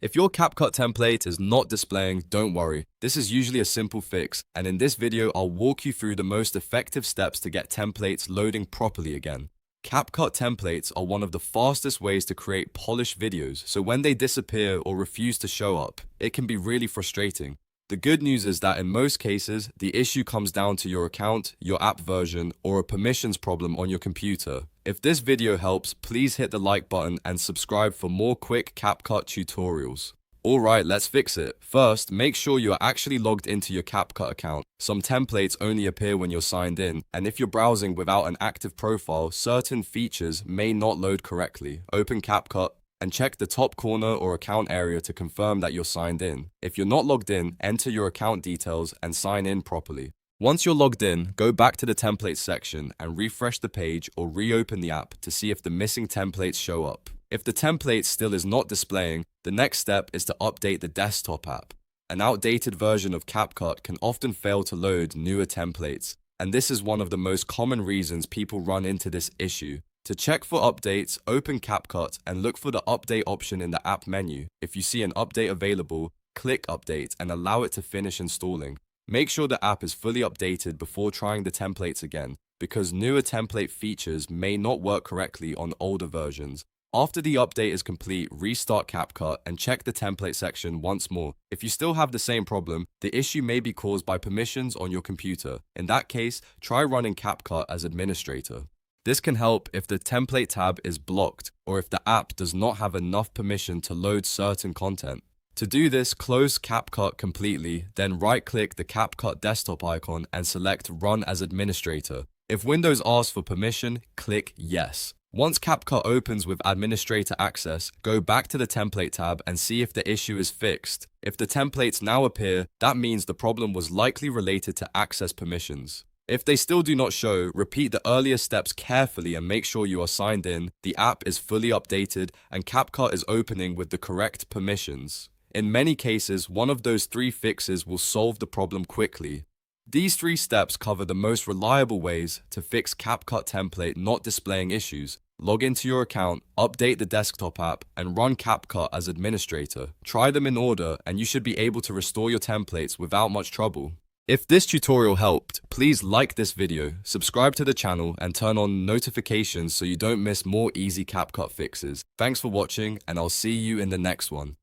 If your CapCut template is not displaying, don't worry. This is usually a simple fix, and in this video, I'll walk you through the most effective steps to get templates loading properly again. CapCut templates are one of the fastest ways to create polished videos, so when they disappear or refuse to show up, it can be really frustrating. The good news is that in most cases, the issue comes down to your account, your app version, or a permissions problem on your computer. If this video helps, please hit the like button and subscribe for more quick CapCut tutorials. Alright, let's fix it. First, make sure you're actually logged into your CapCut account. Some templates only appear when you're signed in, and if you're browsing without an active profile, certain features may not load correctly. Open CapCut and check the top corner or account area to confirm that you're signed in. If you're not logged in, enter your account details and sign in properly. Once you're logged in, go back to the templates section and refresh the page or reopen the app to see if the missing templates show up. If the template still is not displaying, the next step is to update the desktop app. An outdated version of CapCut can often fail to load newer templates, and this is one of the most common reasons people run into this issue. To check for updates, open CapCut and look for the update option in the app menu. If you see an update available, click update and allow it to finish installing. Make sure the app is fully updated before trying the templates again, because newer template features may not work correctly on older versions. After the update is complete, restart CapCut and check the template section once more. If you still have the same problem, the issue may be caused by permissions on your computer. In that case, try running CapCut as administrator. This can help if the template tab is blocked or if the app does not have enough permission to load certain content. To do this, close CapCut completely, then right-click the CapCut desktop icon and select Run as Administrator. If Windows asks for permission, click Yes. Once CapCut opens with administrator access, go back to the template tab and see if the issue is fixed. If the templates now appear, that means the problem was likely related to access permissions. If they still do not show, repeat the earlier steps carefully and make sure you are signed in, the app is fully updated, and CapCut is opening with the correct permissions. In many cases, one of those three fixes will solve the problem quickly. These three steps cover the most reliable ways to fix CapCut template not displaying issues. Log into your account, update the desktop app, and run CapCut as administrator. Try them in order, and you should be able to restore your templates without much trouble. If this tutorial helped, please like this video, subscribe to the channel, and turn on notifications so you don't miss more easy CapCut fixes. Thanks for watching, and I'll see you in the next one.